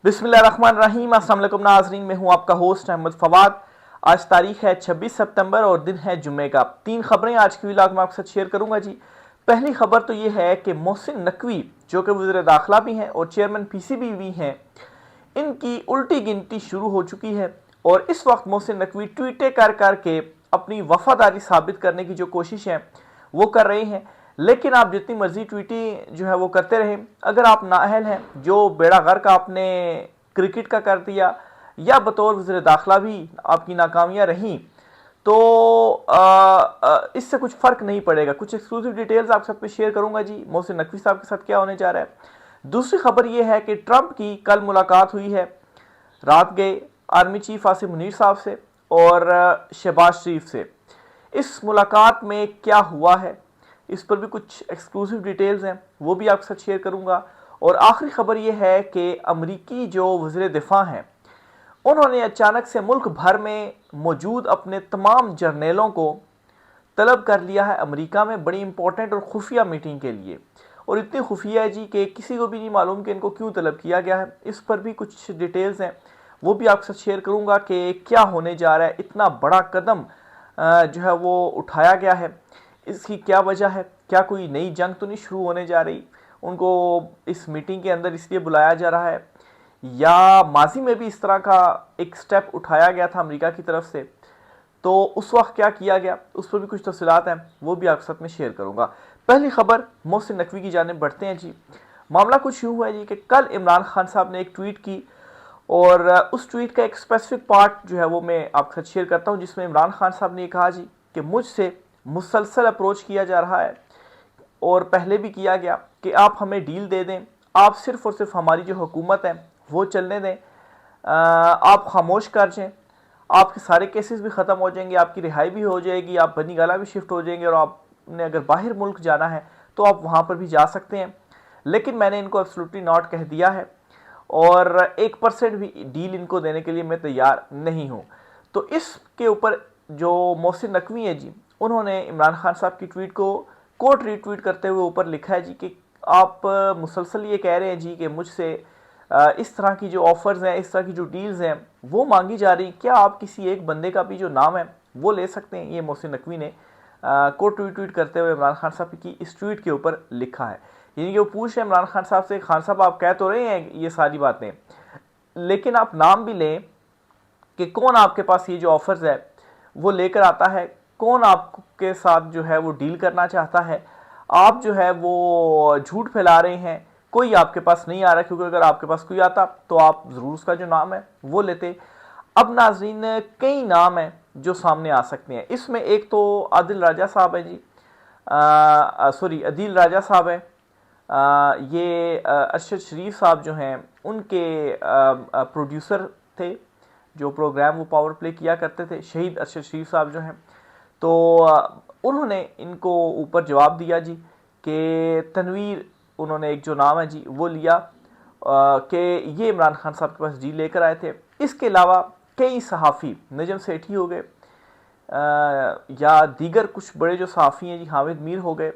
बिस्मिल्लाहिर्रहमानिर्रहीम। अस्सलाम वालेकुम नाज़रीन, मैं हूं आपका होस्ट अहमद फवाद। आज तारीख है 26 सितंबर और दिन है जुम्मे का। 3 खबरें आज की व्लॉग में आपके साथ शेयर करूंगा जी। पहली खबर तो ये है कि मोहसिन नकवी जो कि वज़ीर दाखिला भी हैं और चेयरमैन पीसीबी भी हैं, इनकी उल्टी गिनती शुरू हो चुकी है और इस वक्त मोहसिन नकवी ट्वीटें कर करके अपनी वफादारी साबित करने की जो कोशिश है वो कर रहे हैं। लेकिन आप जितनी मर्जी ट्वीटी जो है वो करते रहें, अगर आप नाअहल हैं, जो बेड़ा गर्क आपने क्रिकेट का कर दिया या बतौर वज़ीर दाखिला भी आपकी नाकामियाँ रहीं, तो इससे कुछ फ़र्क नहीं पड़ेगा। कुछ एक्सक्लूसिव डिटेल्स आपके साथ में शेयर करूंगा जी, मोहसिन नकवी साहब के साथ क्या होने जा रहा है। दूसरी खबर यह है कि ट्रंप की कल मुलाकात हुई है, रात गए आर्मी चीफ आसिम मुनीर साहब से और शहबाज शरीफ से। इस मुलाकात में क्या हुआ है, इस पर भी कुछ एक्सक्लूसिव डिटेल्स हैं, वो भी आपके साथ शेयर करूंगा। और आखिरी खबर यह है कि अमरीकी जो वज़ीर दिफा हैं, उन्होंने अचानक से मुल्क भर में मौजूद अपने तमाम जर्नेलों को तलब कर लिया है अमेरिका में बड़ी इंपॉर्टेंट और खुफिया मीटिंग के लिए। और इतनी खुफिया है जी कि किसी को भी नहीं मालूम कि इनको क्यों तलब किया गया है। इस पर भी कुछ डिटेल्स हैं, वो भी आपके साथ शेयर करूंगा कि क्या होने जा रहा है। इतना बड़ा कदम जो है वो उठाया गया है, इसकी क्या वजह है, क्या कोई नई जंग तो नहीं शुरू होने जा रही, उनको इस मीटिंग के अंदर इसलिए बुलाया जा रहा है, या माजी में भी इस तरह का एक स्टेप उठाया गया था अमेरिका की तरफ से, तो उस वक्त क्या किया गया, उस पर भी कुछ तफसीलात हैं, वो भी आपके साथ में शेयर करूंगा। पहली खबर मोहसिन नकवी की जानिब बढ़ते हैं जी। मामला कुछ यूँ हुआ है जी कि कल इमरान खान साहब ने एक ट्वीट की और उस ट्वीट का एक स्पेसिफिक पार्ट जो है वो मैं आपके साथ शेयर करता हूँ, जिसमें इमरान खान साहब ने कहा जी कि मुझसे मुसलसल अप्रोच किया जा रहा है और पहले भी किया गया कि आप हमें डील दे दें, आप सिर्फ और सिर्फ हमारी जो हुकूमत है वो चलने दें, आप खामोश कर जाएं, आपके सारे केसेस भी ख़त्म हो जाएंगे, आपकी रिहाई भी हो जाएगी, आप बनी गाला भी शिफ्ट हो जाएंगे और आपने अगर बाहर मुल्क जाना है तो आप वहाँ पर भी जा सकते हैं। लेकिन मैंने इनको एब्सोल्युटली नॉट कह दिया है और 1% भी डील इनको देने के लिए मैं तैयार नहीं हूँ। तो इसके ऊपर जो मोहसिन नकवी है जी, उन्होंने इमरान खान साहब की ट्वीट को कोट रीट्वीट करते हुए ऊपर लिखा है जी कि आप मुसलसल ये कह रहे हैं जी कि मुझसे इस तरह की जो ऑफर्स हैं, इस तरह की जो डील्स हैं वो मांगी जा रही, क्या आप किसी एक बंदे का भी जो नाम है वो ले सकते हैं। ये मोहसिन नकवी ने कोट ट्वीट करते हुए इमरान खान साहब की इस ट्वीट के ऊपर लिखा है। यानी कि वो पूछ रहे हैं इमरान खान साहब से, खान साहब आप कह तो रहे हैं ये सारी बातें, लेकिन आप नाम भी लें कि कौन आपके पास ये जो ऑफर्स है वो लेकर आता है, कौन आपके साथ जो है वो डील करना चाहता है। आप जो है वो झूठ फैला रहे हैं, कोई आपके पास नहीं आ रहा, क्योंकि अगर आपके पास कोई आता तो आप ज़रूर उसका जो नाम है वो लेते। अब नाजरीन कई नाम हैं जो सामने आ सकते हैं। इसमें एक तो आदिल राजा साहब है जी, सॉरी अदील राजा साहब है, ये अरशद शरीफ साहब जो हैं उनके प्रोड्यूसर थे, जो प्रोग्राम वो पावर प्ले किया करते थे, शहीद अरशद शरीफ साहब जो हैं। तो उन्होंने इनको ऊपर जवाब दिया जी कि तनवीर, उन्होंने एक जो नाम है जी वो लिया कि ये इमरान खान साहब के पास जी लेकर आए थे। इसके अलावा कई सहाफ़ी, नजम सेठी हो गए या दीगर कुछ बड़े जो सहाफ़ी हैं जी, हामिद मीर हो गए,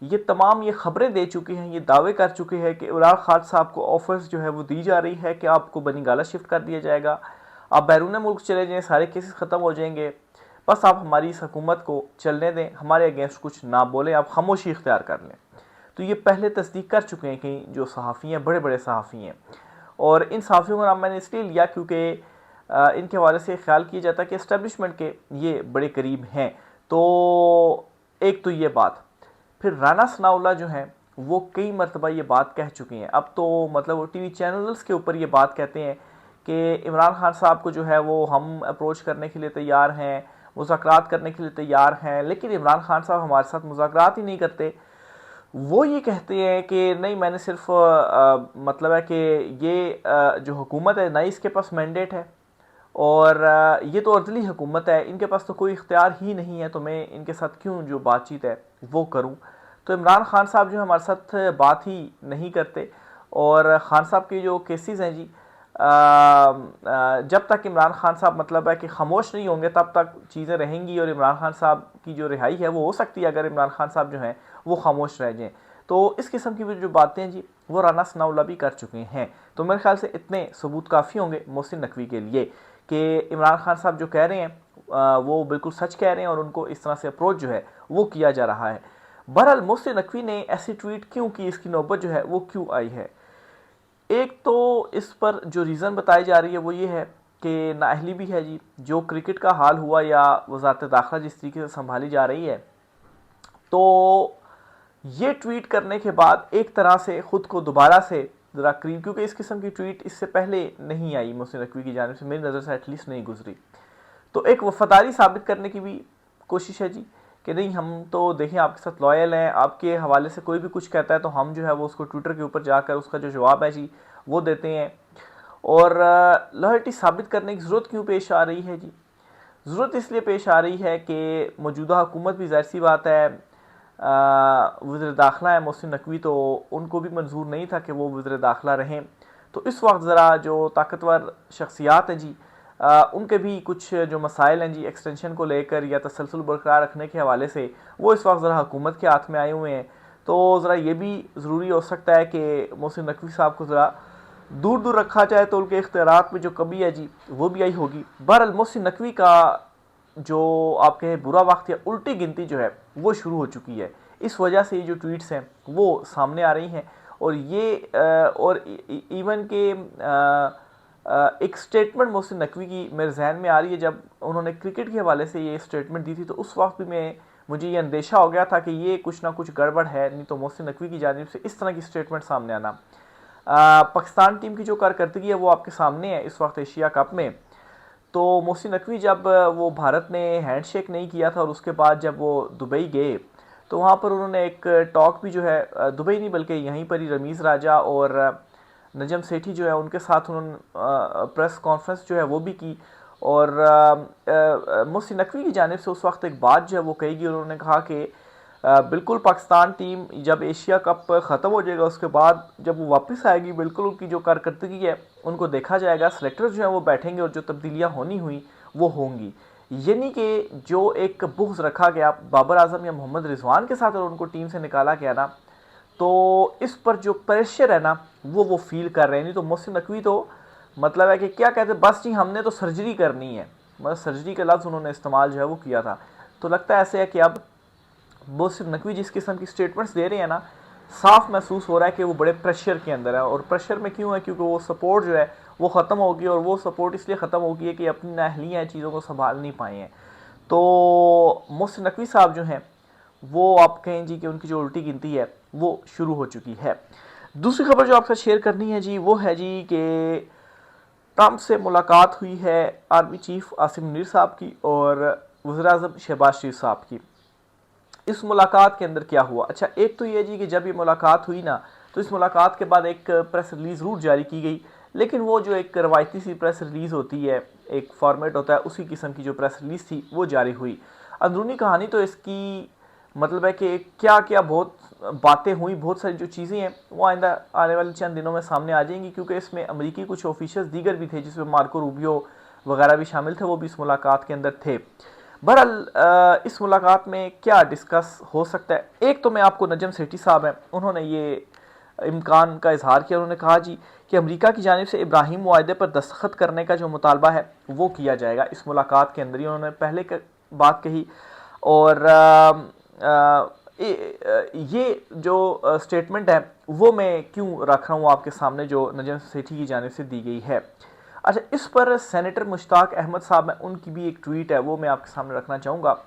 ये तमाम ये खबरें दे चुके हैं, ये दावे कर चुके हैं कि इमरान खान साहब को ऑफर्स जो है वो दी जा रही है कि आपको बनी गाला शिफ्ट कर दिया जाएगा, आप बैरून मुल्क चले जाएँ, सारे केसेस ख़त्म हो जाएंगे, बस आप हमारी इस हुकूमत को चलने दें, हमारे अगेंस्ट कुछ ना बोलें, आप खामोशी इख्तियार कर लें। तो ये पहले तस्दीक कर चुके हैं कि जो सहाफ़ी हैं, बड़े बड़े सहाफ़ी हैं। और इन सहाफ़ियों का नाम मैंने इसलिए लिया क्योंकि इनके हवाले से ख्याल किया जाता है कि इस्टेब्लिशमेंट के ये बड़े करीब हैं। तो एक तो ये बात, फिर राना सनाउल्लाह जो हैं वो कई मरतबा ये बात कह चुके हैं, अब तो मतलब वो टीवी चैनल्स के ऊपर ये बात कहते हैं कि इमरान खान साहब को जो है वो हम अप्रोच करने के लिए तैयार हैं, मुज़ाकरात करने के लिए तैयार हैं, लेकिन इमरान खान साहब हमारे साथ मुज़ाकरात ही नहीं करते। वो ये कहते हैं कि नहीं, मैंने सिर्फ मतलब है कि ये जो हुकूमत है ना, इसके पास मैंडेट है और ये तो अर्दली हुकूमत है, इनके पास तो कोई इख्तियार ही नहीं है, तो मैं इनके साथ क्यों जो बातचीत है वो करूं। तो इमरान खान साहब जो है हमारे साथ बात ही नहीं करते। और ख़ान साहब के जो केसेस हैं जी, जब तक इमरान खान साहब मतलब है कि खामोश नहीं होंगे तब तक चीज़ें रहेंगी और इमरान खान साहब की जो रिहाई है वो हो सकती है अगर इमरान खान साहब जो हैं वो खामोश रह जाएँ। तो इस किस्म की भी जो बातें हैं जी वो राना सनाउल्लाह भी कर चुके हैं। तो मेरे ख्याल से इतने सबूत काफ़ी होंगे मोहसिन नकवी के लिए कि इमरान खान साहब जो कह रहे हैं वो बिल्कुल सच कह रहे हैं और उनको इस तरह से अप्रोच जो है वो किया जा रहा है। बहरहाल मोहसिन नकवी ने ऐसी ट्वीट क्यों की, इसकी नौबत जो है वो क्यों आई है? एक तो इस पर जो रीज़न बताई जा रही है वो ये है कि नाअहली भी है जी। जो क्रिकेट का हाल हुआ या वजारत दाखिला जिस तरीके से संभाली जा रही है, तो ये ट्वीट करने के बाद एक तरह से ख़ुद को दोबारा से ज़रा करीब, क्योंकि इस किस्म की ट्वीट इससे पहले नहीं आई मोहसिन नकवी की जानिब से, मेरी नज़र से एटलीस्ट नहीं गुजरी। तो एक वफादारी साबित करने की भी कोशिश है जी कि नहीं, हम तो देखें आपके साथ लॉयल हैं, आपके हवाले से कोई भी कुछ कहता है तो हम जो है वो उसको ट्विटर के ऊपर जाकर उसका जो जवाब है जी वो देते हैं। और लॉयल्टी साबित करने की ज़रूरत क्यों पेश आ रही है जी? ज़रूरत इसलिए पेश आ रही है कि मौजूदा हुकूमत भी ज़ाहिर सी बात है, वज़ीर दाखिला है मोहसिन नकवी, तो उनको भी मंजूर नहीं था कि वो वज़ीर दाखिला रहें। तो इस वक्त ज़रा जो ताकतवर शख्सियात हैं जी, उनके भी कुछ जो मसाइल हैं जी एक्सटेंशन को लेकर या तसलसल बरकरार रखने के हवाले से, वो इस वक्त ज़रा हुकूमत के हाथ में आए हुए हैं। तो ज़रा ये भी ज़रूरी हो सकता है कि मोहसिन नकवी साहब को ज़रा दूर दूर रखा जाए तो उनके इख्तियारात में जो कमी है जी वो भी आई होगी। बहरहाल मोहसिन नकवी का जो आप कहें बुरा वक्त या उल्टी गिनती जो है वो शुरू हो चुकी है। इस वजह से ये जो ट्वीट्स हैं वो सामने आ रही हैं। और ये और इवन के एक स्टेटमेंट मोहसिन नकवी की मेरे जहन में आ रही है, जब उन्होंने क्रिकेट के हवाले से ये स्टेटमेंट दी थी तो उस वक्त भी मुझे ये अंदेशा हो गया था कि ये कुछ ना कुछ गड़बड़ है, नहीं तो मोहसिन नकवी की जानिब से इस तरह की स्टेटमेंट सामने आना। पाकिस्तान टीम की जो कारकर्दगी है वो आपके सामने है इस वक्त एशिया कप में। तो मोहसिन नकवी जब वो भारत ने हैंडशेक नहीं किया था और उसके बाद जब वो दुबई गए तो वहाँ पर उन्होंने एक टॉक भी जो है दुबई नहीं बल्कि यहीं पर ही रमीज़ राजा और नजम सेठी जो है उनके साथ उन्होंने प्रेस कॉन्फ्रेंस जो है वो भी की। और मोहसिन नकवी की जानिब से उस वक्त एक बात जो है वो कही गई, उन्होंने कहा कि बिल्कुल पाकिस्तान टीम जब एशिया कप ख़त्म हो जाएगा उसके बाद जब वो वापस आएगी, बिल्कुल उनकी जो कारकर्दगी है उनको देखा जाएगा, सेलेक्टर जो है वो बैठेंगे और जो तब्दीलियाँ होनी हुई वो होंगी। यानी कि जो एक बुग़्ज़ रखा गया बाबर आजम या मोहम्मद रिजवान के साथ और उनको टीम से निकाला गया ना, तो इस पर जो प्रेशर है ना वो फील कर रहे हैं। नहीं तो मोहसिन नकवी तो मतलब है कि क्या कहते हैं, बस जी हमने तो सर्जरी करनी है, मतलब सर्जरी का लफ्ज़ उन्होंने इस्तेमाल जो है वो किया था। तो लगता है ऐसे है कि अब मोहसिन नकवी जिस किस्म की स्टेटमेंट्स दे रहे हैं ना, साफ महसूस हो रहा है कि वो बड़े प्रेशर के अंदर है। और प्रेशर में क्यों है? क्योंकि वो सपोर्ट जो है वो ख़त्म होगी, और वो सपोर्ट इसलिए ख़त्म होगी कि अपनी नाअहलियाँ चीज़ों को संभाल नहीं पाए हैं। तो मोहसिन नकवी साहब जो हैं वो आप कहें जी कि उनकी जो उल्टी गिनती है वो शुरू हो चुकी है। दूसरी खबर जो आपसे शेयर करनी है जी वो है जी कि ट्रंप से मुलाकात हुई है आर्मी चीफ आसिम मुनीर साहब की और वज़ीर-ए-आज़म शहबाज शरीफ साहब की। इस मुलाकात के अंदर क्या हुआ? अच्छा, एक तो ये जी कि जब ये मुलाकात हुई ना, तो इस मुलाकात के बाद एक प्रेस रिलीज़ ज़रूर जारी की गई, लेकिन वो जो एक रवायती सी प्रेस रिलीज़ होती है, एक फॉर्मेट होता है, उसी किस्म की जो प्रेस रिलीज़ थी वो जारी हुई। अंदरूनी कहानी तो इसकी मतलब है कि क्या क्या बहुत बातें हुई, बहुत सारी जो चीज़ें हैं वो आइंदा आने वाले चंद दिनों में सामने आ जाएंगी, क्योंकि इसमें अमरीकी कुछ ऑफिशियल्स दीगर भी थे जिसमें मार्को रूबियो वगैरह भी शामिल थे, वो भी इस मुलाकात के अंदर थे। बहरहाल इस मुलाकात में क्या डिस्कस हो सकता है? एक तो मैं आपको नजम सेठी साहब हैं, उन्होंने ये इम्कान का इजहार किया। उन्होंने कहा जी कि अमेरिका की जानिब से इब्राहिम मुआहदे पर दस्तखत करने का जो मुतालबा है वो किया जाएगा इस मुलाकात के अंदर ही, उन्होंने पहले बात कही। और ये जो स्टेटमेंट है वो मैं क्यों रख रहा हूँ आपके सामने, जो नजम सेठी की जानिब से दी गई है। अच्छा, इस पर सेनेटर मुश्ताक अहमद साहब हैं, उनकी भी एक ट्वीट है वो मैं आपके सामने रखना चाहूँगा।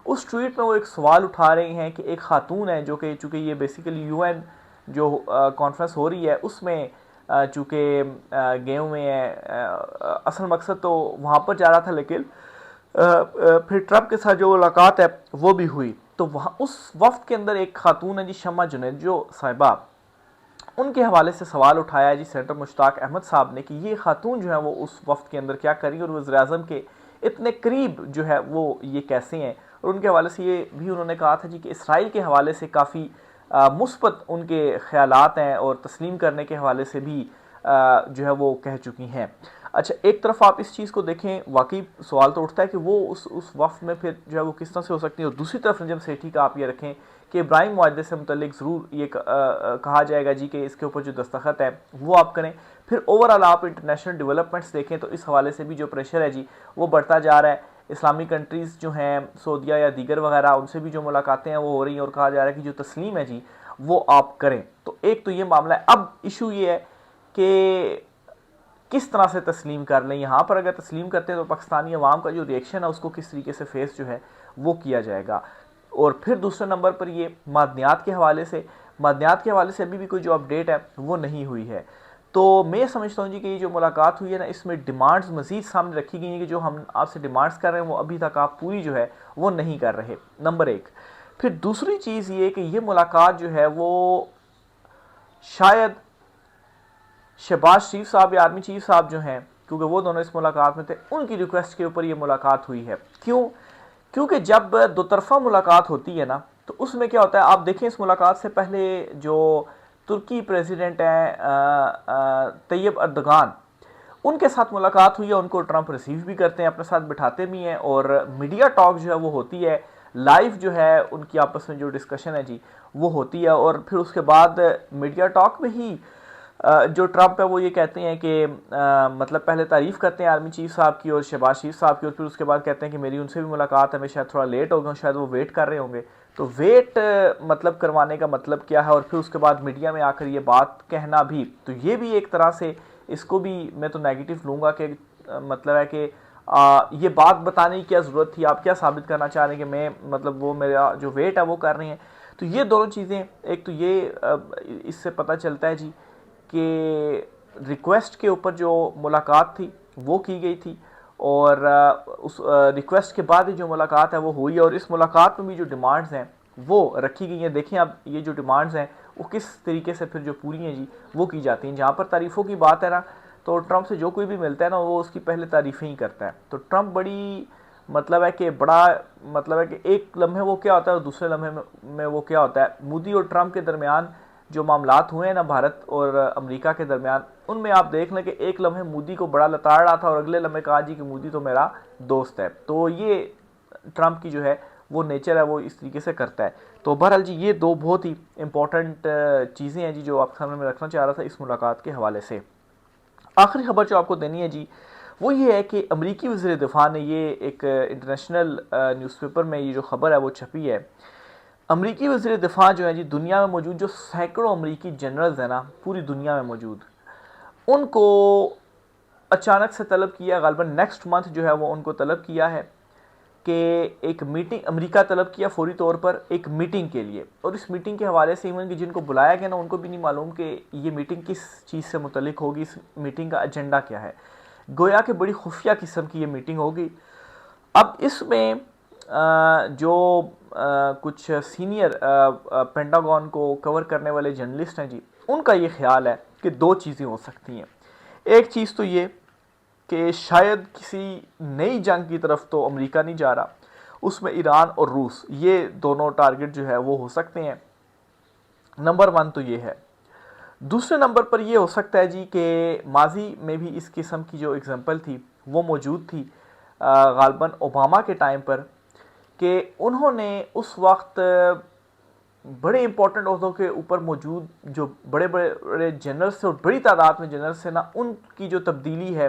उस ट्वीट में वो एक सवाल उठा रहे हैं कि एक खातून है जो कि चूँकि ये बेसिकली यूएन जो कॉन्फ्रेंस हो रही है उसमें चूँकि गए हुए हैं, असल मकसद तो वहाँ पर जा रहा था, लेकिन फिर ट्रंप के साथ जो मुलाकात है वो भी हुई। तो वहाँ उस वक्त के अंदर एक खातून है जी शम्मा जुनैद जो साहिबा, उनके हवाले से सवाल उठाया है जी सेनेटर मुश्ताक अहमद साहब ने कि ये खातून जो है वो उस वक्त के अंदर क्या करी और वज़ीर-ए-आज़म के इतने करीब जो है वो ये कैसे हैं। और उनके हवाले से ये भी उन्होंने कहा था जी कि इसराइल के हवाले से काफ़ी मुस्बत उनके ख़यालात हैं और तस्लीम करने के हवाले से भी जो है वो कह चुकी हैं। अच्छा, एक तरफ आप इस चीज़ को देखें, वाकई सवाल तो उठता है कि वो उस वक्त में फिर जो है वो किस तरह से हो सकती है, और दूसरी तरफ नजम सेठी का आप ये रखें कि इब्राहिम मुआहदे से मुतल्लिक ज़रूर ये कहा जाएगा जी कि इसके ऊपर जो दस्तखत है वो आप करें। फिर ओवरऑल आप इंटरनेशनल डेवलपमेंट्स देखें तो इस हवाले से भी जो प्रेशर है जी वो बढ़ता जा रहा है। इस्लामिक कंट्रीज़ जो हैं सऊदीया या दीगर वगैरह, उनसे भी जो मुलाकातें हैं वो हो रही हैं और कहा जा रहा है कि जो तस्लीम है जी वो आप करें। तो एक तो ये मामला है। अब इशू ये है कि किस तरह से तस्लीम कर लें। यहाँ पर अगर तस्लीम करते हैं तो पाकिस्तानी अवाम का जो रिएक्शन है उसको किस तरीके से फेस जो है वो किया जाएगा। और फिर दूसरे नंबर पर ये मादनियात के हवाले से अभी भी कोई जो अपडेट है वो नहीं हुई है। तो मैं समझता हूँ जी कि ये जो मुलाकात हुई है ना, इसमें डिमांड्स मज़ीद सामने रखी गई हैं कि जो हम आपसे डिमांड्स कर रहे हैं वो अभी तक आप पूरी जो है वो नहीं कर रहे, नंबर एक। फिर दूसरी चीज़ ये कि ये मुलाकात जो है वो शायद शहबाज शरीफ साहब या आर्मी चीफ साहब जो हैं, क्योंकि वो दोनों इस मुलाकात में थे, उनकी रिक्वेस्ट के ऊपर ये मुलाकात हुई है। क्यों? क्योंकि जब दो तरफा मुलाकात होती है ना तो उसमें क्या होता है, आप देखें इस मुलाकात से पहले जो तुर्की प्रेसिडेंट हैं तैयब अर्दगान, उनके साथ मुलाकात हुई है। उनको ट्रंप रिसीव भी करते हैं, अपने साथ बिठाते भी हैं और मीडिया टॉक जो है वो होती है, लाइव जो है उनकी आपस में जो डिस्कशन है जी वो होती है। और फिर उसके बाद मीडिया टॉक में ही जो ट्रंप है वो ये कहते हैं कि मतलब पहले तारीफ़ करते हैं आर्मी चीफ साहब की और शहबाज शरीफ साहब की, और फिर उसके बाद कहते हैं कि मेरी उनसे भी मुलाकात है, मैं शायद थोड़ा लेट हो गया हूँ, शायद वो वेट कर रहे होंगे। तो वेट मतलब करवाने का मतलब क्या है, और फिर उसके बाद मीडिया में आकर ये बात कहना भी, तो ये भी एक तरह से इसको भी मैं तो नेगेटिव लूँगा कि मतलब है कि ये बात बताने की क्या ज़रूरत थी, आप क्या साबित करना चाह रहे हैं कि मैं मतलब वो मेरा जो वेट है वो कर रही हैं। तो ये दोनों चीज़ें, एक तो ये इससे पता चलता है जी कि रिक्वेस्ट के ऊपर जो मुलाकात थी वो की गई थी, और उस रिक्वेस्ट के बाद ही जो मुलाकात है वो हुई है, और इस मुलाकात में भी जो डिमांड्स हैं वो रखी गई हैं। देखें अब ये जो डिमांड्स हैं वो किस तरीके से फिर जो पूरी हैं जी वो की जाती हैं। जहाँ पर तारीफ़ों की बात है ना, तो ट्रंप से जो कोई भी मिलता है ना वो उसकी पहले तारीफ़ें ही करता है। तो ट्रंप बड़ी मतलब है कि बड़ा मतलब है कि एक लम्हे वो क्या होता है और दूसरे लम्हे में वो क्या होता है। मोदी और ट्रंप के दरमियान जो मामलात हुए हैं ना भारत और अमेरिका के दरमियान, उनमें आप देख लें कि एक लम्हे मोदी को बड़ा लताड़ रहा था और अगले लम्हे कहा जी कि मोदी तो मेरा दोस्त है। तो ये ट्रंप की जो है वो नेचर है, वो इस तरीके से करता है। तो बहरहाल जी ये दो बहुत ही इंपॉर्टेंट चीज़ें हैं जी जो आपके सामने मैं रखना चाह रहा था इस मुलाकात के हवाले से। आखिरी खबर जो आपको देनी है जी वो ये है कि अमरीकी वज़ीर दिफा ने ये एक इंटरनेशनल न्यूज़पेपर में ये जो खबर है वो छपी है। अमरीकी वज़ीर दिफा जो है जी दुनिया में मौजूद जो सैकड़ों अमरीकी जनरल्स हैं ना पूरी दुनिया में मौजूद, उनको अचानक से तलब किया, ग़ालिबन नेक्स्ट मंथ जो है वो उनको तलब किया है कि एक मीटिंग, अमेरिका तलब किया फौरी तौर पर एक मीटिंग के लिए। और इस मीटिंग के हवाले से इवन कि जिनको बुलाया गया ना उनको भी नहीं मालूम कि ये मीटिंग किस चीज़ से मुतल्लिक होगी, इस मीटिंग का एजेंडा क्या है। गोया कि बड़ी खुफिया किस्म की ये मीटिंग होगी। अब इसमें जो कुछ सीनियर पेंटागन को कवर करने वाले जर्नलिस्ट हैं जी, उनका ये ख्याल है कि दो चीज़ें हो सकती हैं। एक चीज़ तो ये कि शायद किसी नई जंग की तरफ तो अमेरिका नहीं जा रहा, उसमें ईरान और रूस ये दोनों टारगेट जो है वो हो सकते हैं। नंबर वन तो ये है। दूसरे नंबर पर यह हो सकता है जी कि माजी में भी इस किस्म की जो एग्जांपल थी वो मौजूद थी ग़ालिबन ओबामा के टाइम पर, कि उन्होंने उस वक्त बड़े इंपॉर्टेंट ओहदों के ऊपर मौजूद जो बड़े बड़े जनरल्स थे और बड़ी तादाद में जनरल्स थे ना, उनकी जो तब्दीली है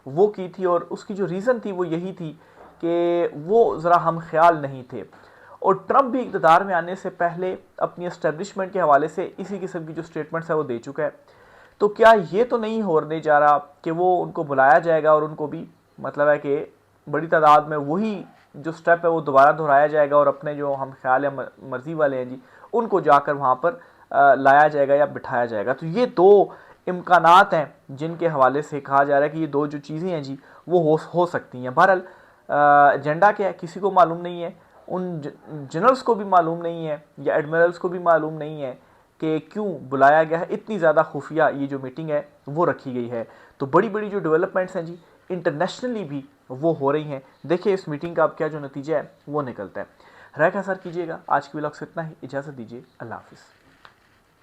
वो की थी। और उसकी जो रीज़न थी वो यही थी कि वो ज़रा हम ख्याल नहीं थे। और ट्रंप भी इक़्तिदार में आने से पहले अपनी एस्टेब्लिशमेंट के हवाले से इसी किस्म की जो स्टेटमेंट्स है वो दे चुका है। तो क्या ये तो नहीं होने जा रहा कि वो उनको बुलाया जाएगा और उनको भी मतलब है कि बड़ी तादाद में वही जो स्टेप है वो दोबारा दोहराया जाएगा और अपने जो हम ख्याल या मर्ज़ी वाले हैं जी उनको जाकर वहाँ पर लाया जाएगा या बिठाया जाएगा। तो ये दो इम्कानात हैं जिनके हवाले से कहा जा रहा है कि ये दो जो चीज़ें हैं जी वो हो सकती हैं। बहरहाल एजेंडा क्या है किसी को मालूम नहीं है, उन जनरल्स को भी मालूम नहीं है या एडमिरल्स को भी मालूम नहीं है कि क्यों बुलाया गया है। इतनी ज़्यादा खुफिया ये जो मीटिंग है वो रखी गई है। तो बड़ी बड़ी जो डेवलपमेंट्स हैं जी इंटरनेशनली भी वो हो रही हैं। देखिए इस मीटिंग का अब क्या जो नतीजा है वो निकलता है। राय का असर कीजिएगा। आज की व्लॉग से इतना ही, इजाज़त दीजिए, अल्लाह हाफिज़।